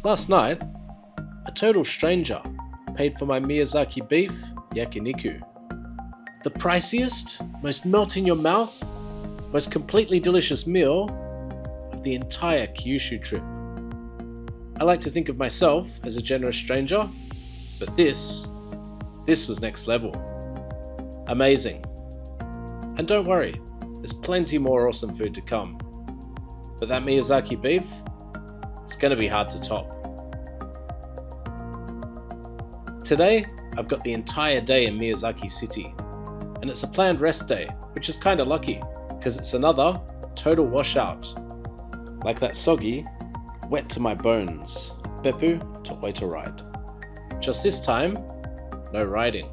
Last night, a total stranger paid for my Miyazaki beef yakiniku. The priciest, most melt-in-your-mouth, most completely delicious meal of the entire Kyushu trip. I like to think of myself as a generous stranger, but this was next level. Amazing. And don't worry, there's plenty more awesome food to come. But that Miyazaki beef, it's gonna be hard to top. Today, I've got the entire day in Miyazaki City, and it's a planned rest day, which is kinda lucky, because it's another total washout. Like that soggy, wet to my bones, Beppu to Oita ride. Just this time, no riding.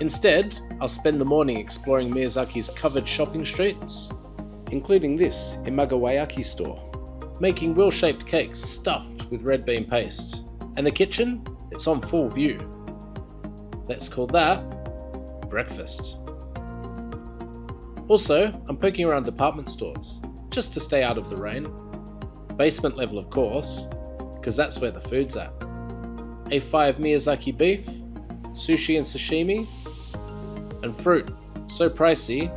Instead, I'll spend the morning exploring Miyazaki's covered shopping streets, including this Imagawayaki store, making wheel-shaped cakes stuffed with red bean paste. And the kitchen, it's on full view. Let's call that breakfast. Also, I'm poking around department stores, just to stay out of the rain. Basement level, of course, because that's where the food's at. A5 Miyazaki beef, sushi and sashimi, and fruit so pricey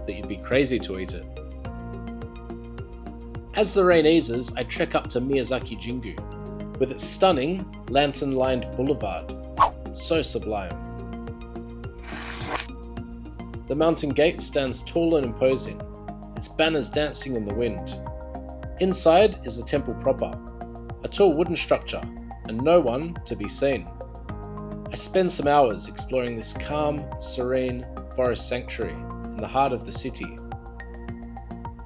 that you'd be crazy to eat it. As the rain eases, I trek up to Miyazaki Jingu, with its stunning lantern-lined boulevard. So sublime. The mountain gate stands tall and imposing, its banners dancing in the wind. Inside is the temple proper, a tall wooden structure, and no one to be seen. I spend some hours exploring this calm, serene forest sanctuary in the heart of the city.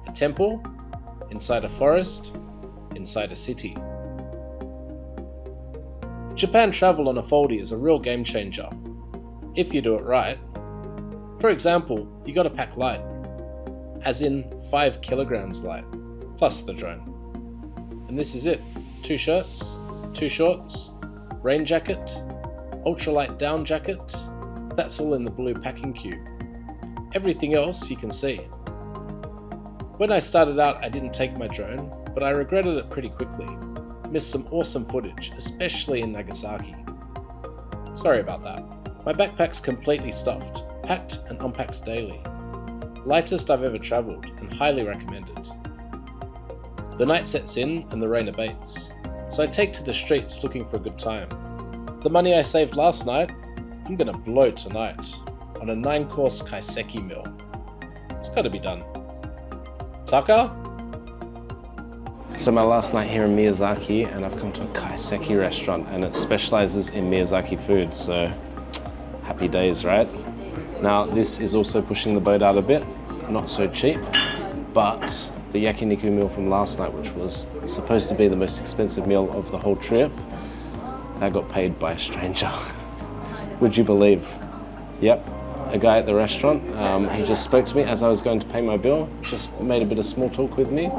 A temple, inside a forest, inside a city. Japan travel on a foldie is a real game changer, if you do it right. For example, you gotta pack light, as in 5 kilograms light, plus the drone. And this is it, 2 shirts, 2 shorts, rain jacket, ultralight down jacket, that's all in the blue packing cube. Everything else you can see. When I started out, I didn't take my drone, but I regretted it pretty quickly. Missed some awesome footage, especially in Nagasaki. Sorry about that. My backpack's completely stuffed, packed and unpacked daily. Lightest I've ever travelled, and highly recommended. The night sets in and the rain abates, so I take to the streets looking for a good time. The money I saved last night, I'm gonna blow tonight on a 9-course keiseki meal. It's gotta be done. Taka? So my last night here in Miyazaki, and I've come to a keiseki restaurant, and it specializes in Miyazaki food, so happy days, right? Now this is also pushing the boat out a bit, not so cheap, but the yakiniku meal from last night, which was supposed to be the most expensive meal of the whole trip, I got paid by a stranger. Would you believe? Yep, a guy at the restaurant, he just spoke to me as I was going to pay my bill, just made a bit of small talk with me.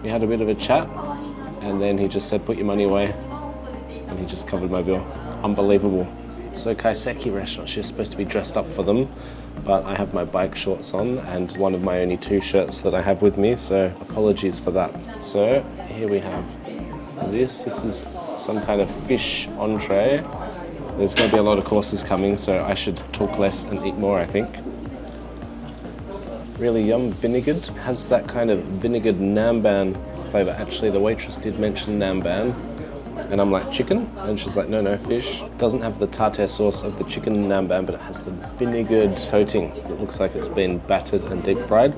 We had a bit of a chat, and then he just said, put your money away, and he just covered my bill. Unbelievable. So keiseki restaurants, you're supposed to be dressed up for them, but I have my bike shorts on and one of my only 2 shirts that I have with me, so apologies for that. So here we have this is some kind of fish entree. There's going to be a lot of courses coming, so I should talk less and eat more, I think. Really yum, vinegared. Has that kind of vinegared namban flavor. Actually, the waitress did mention namban, and I'm like, chicken? And she's like, no, fish. Doesn't have the tartare sauce of the chicken namban, but it has the vinegared coating. It looks like it's been battered and deep fried.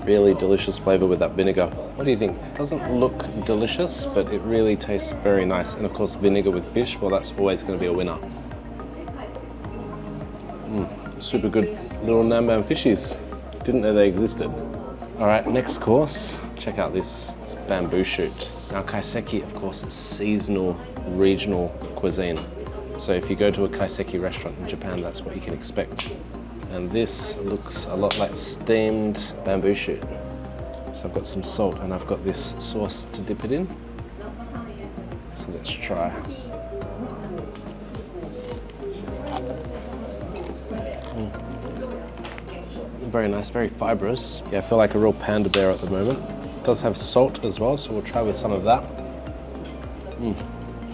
Really delicious flavor with that vinegar. What do you think? Doesn't look delicious, but it really tastes very nice. And of course, vinegar with fish, well, that's always going to be a winner. Super good little namban fishies. Didn't know they existed. All right, next course. Check out this bamboo shoot. Now, keiseki, of course, is seasonal, regional cuisine. So if you go to a keiseki restaurant in Japan, that's what you can expect. And this looks a lot like steamed bamboo shoot. So I've got some salt and I've got this sauce to dip it in. So let's try. Very nice, very fibrous. Yeah, I feel like a real panda bear at the moment. does have salt as well, so we'll try with some of that.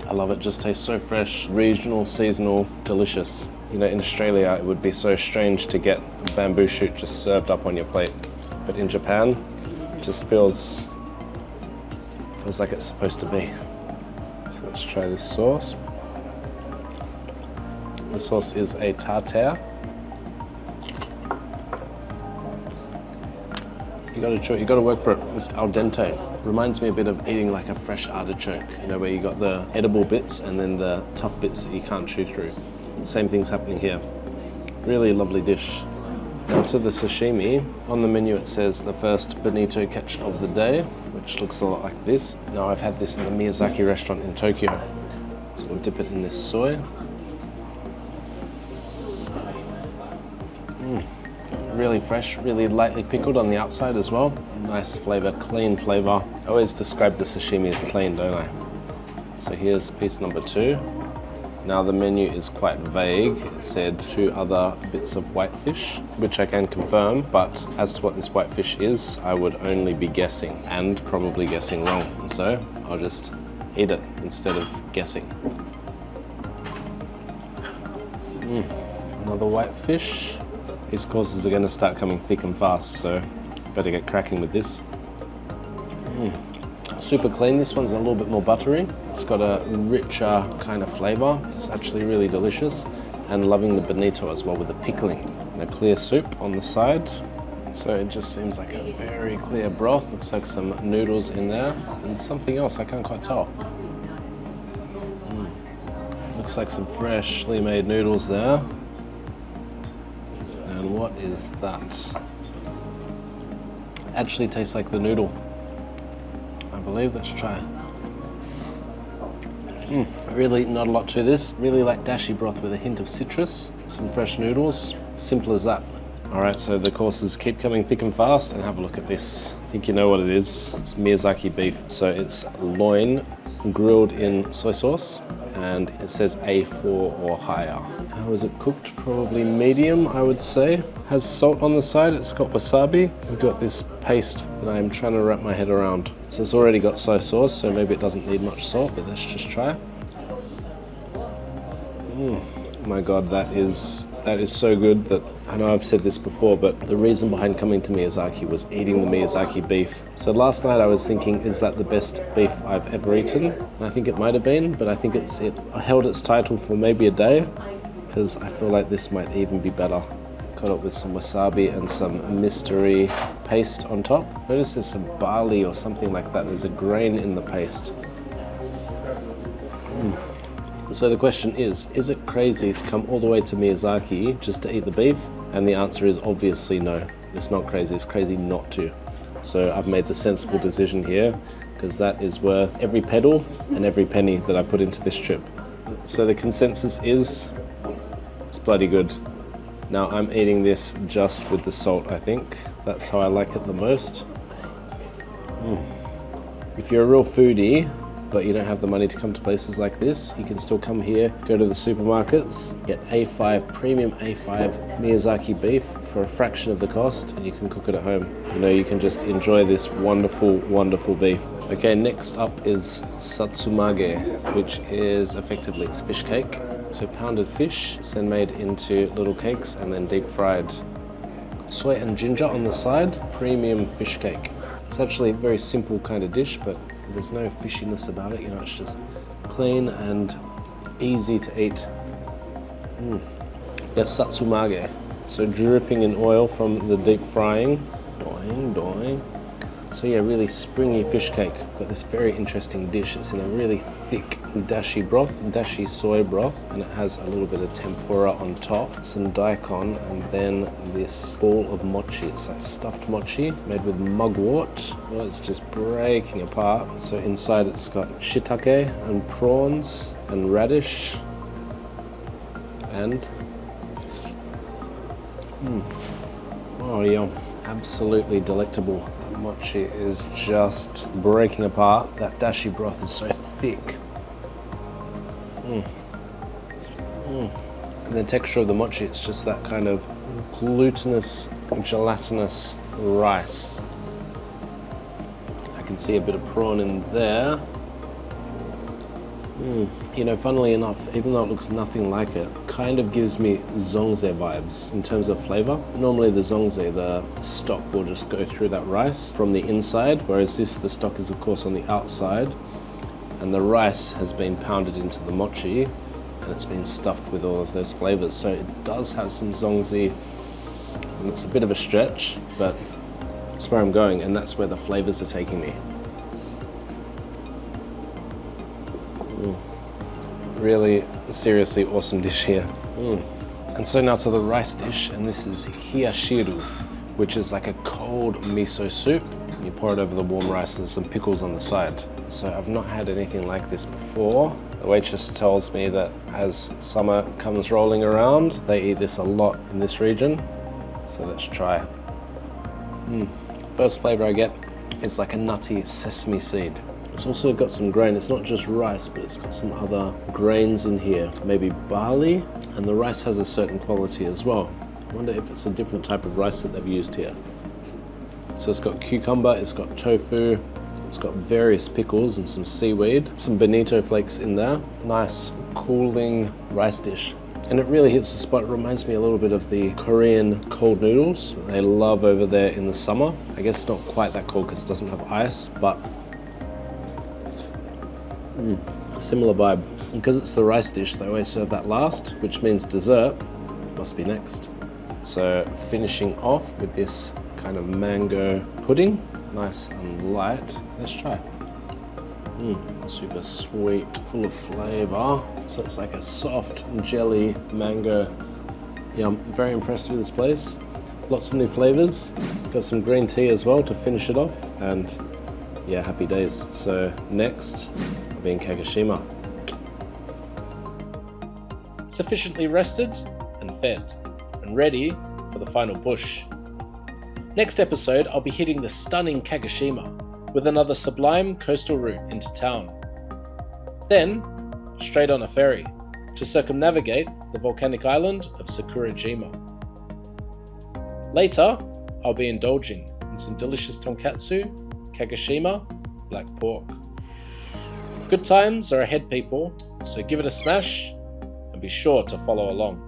I love it, just tastes so fresh, regional, seasonal, delicious. You know, in Australia, it would be so strange to get a bamboo shoot just served up on your plate. But in Japan, it just feels like it's supposed to be. So let's try this sauce. The sauce is a tartare. You gotta work for it. It's al dente. Reminds me a bit of eating like a fresh artichoke, you know, where you got the edible bits and then the tough bits that you can't chew through. Same thing's happening here. Really lovely dish. Now to the sashimi. On the menu it says the first bonito catch of the day, which looks a lot like this. Now I've had this in the Miyazaki restaurant in Tokyo. So we'll dip it in this soy. Really fresh, really lightly pickled on the outside as well. Nice flavor, clean flavor. I always describe the sashimi as clean, don't I? So here's piece number 2. Now the menu is quite vague. It said 2 other bits of whitefish, which I can confirm, but as to what this whitefish is, I would only be guessing, and probably guessing wrong. And so I'll just eat it instead of guessing. Another whitefish. These courses are going to start coming thick and fast, so better get cracking with this. Super clean. This one's a little bit more buttery. It's got a richer kind of flavor. It's actually really delicious. And loving the bonito as well with the pickling. And a clear soup on the side. So it just seems like a very clear broth. Looks like some noodles in there and something else I can't quite tell. Looks like some freshly made noodles there. And what is that? Actually tastes like the noodle, I believe. Let's try. Really not a lot to this. Really like dashi broth with a hint of citrus. Some fresh noodles. Simple as that. Alright, so the courses keep coming thick and fast, and have a look at this. I think you know what it is. It's Miyazaki beef. So it's loin grilled in soy sauce, and it says A4 or higher. How is it cooked? Probably medium, I would say. Has salt on the side, it's got wasabi. We've got this paste that I'm trying to wrap my head around. So it's already got soy sauce, so maybe it doesn't need much salt, but let's just try. My God, that is so good. That I know I've said this before, but the reason behind coming to Miyazaki was eating the Miyazaki beef. So last night I was thinking, is that the best beef I've ever eaten? And I think it might have been, but I think it held its title for maybe a day, because I feel like this might even be better. Got it with some wasabi and some mystery paste on top. Notice there's some barley or something like that. There's a grain in the paste. So the question is it crazy to come all the way to Miyazaki just to eat the beef? And the answer is obviously no. It's not crazy, it's crazy not to. So I've made the sensible decision here, because that is worth every pedal and every penny that I put into this trip. So the consensus is, it's bloody good. Now I'm eating this just with the salt, I think. That's how I like it the most. If you're a real foodie, but you don't have the money to come to places like this, you can still come here, go to the supermarkets, get A5, premium A5 Miyazaki beef for a fraction of the cost, and you can cook it at home. You know, you can just enjoy this wonderful, wonderful beef. Okay, next up is satsumage, which is effectively it's fish cake. So pounded fish, then made into little cakes and then deep fried. Soy and ginger on the side, premium fish cake. It's actually a very simple kind of dish, but there's no fishiness about it, you know, it's just clean and easy to eat. Yes, satsumage. So dripping in oil from the deep frying. Doing, doing. So yeah, really springy fish cake. Got this very interesting dish. It's in a really thick dashi broth, dashi soy broth, and it has a little bit of tempura on top, some daikon, and then this ball of mochi. It's like stuffed mochi made with mugwort. Well, it's just breaking apart. So inside it's got shiitake and prawns and radish and oh yum, absolutely delectable. Mochi is just breaking apart. That dashi broth is so thick. And the texture of the mochi, it's just that kind of glutinous, gelatinous rice. can see a bit of prawn in there. You know, funnily enough, even though it looks nothing like it, kind of gives me zongzi vibes in terms of flavor. Normally the zongzi, the stock will just go through that rice from the inside, whereas the stock is of course on the outside, and the rice has been pounded into the mochi and it's been stuffed with all of those flavors. So it does have some zongzi, and it's a bit of a stretch, but it's where I'm going, and that's where the flavors are taking me. Really, seriously awesome dish here. And so now to the rice dish, and this is hiyashiru, which is like a cold miso soup. You pour it over the warm rice, there's some pickles on the side. So I've not had anything like this before. The waitress tells me that as summer comes rolling around, they eat this a lot in this region. So let's try. First flavor I get is like a nutty sesame seed. It's also got some grain. It's not just rice, but it's got some other grains in here, maybe barley, and the rice has a certain quality as well. I wonder if it's a different type of rice that they've used here. So it's got cucumber, it's got tofu, it's got various pickles and some seaweed, some bonito flakes in there. Nice, cooling rice dish. And it really hits the spot. It reminds me a little bit of the Korean cold noodles that they love over there in the summer. I guess it's not quite that cold because it doesn't have ice, but a similar vibe. And because it's the rice dish, they always serve that last, which means dessert must be next. So finishing off with this kind of mango pudding, nice and light. Let's try. Super sweet, full of flavor. So it's like a soft jelly mango. Yeah, I'm very impressed with this place. Lots of new flavors. Got some green tea as well to finish it off, and yeah, happy days. So next, I'll be in Kagoshima. Sufficiently rested and fed, and ready for the final push. Next episode, I'll be hitting the stunning Kagoshima with another sublime coastal route into town. Then, straight on a ferry to circumnavigate the volcanic island of Sakurajima. Later, I'll be indulging in some delicious tonkatsu, Kagoshima, black pork. Good times are ahead, people, so give it a smash and be sure to follow along.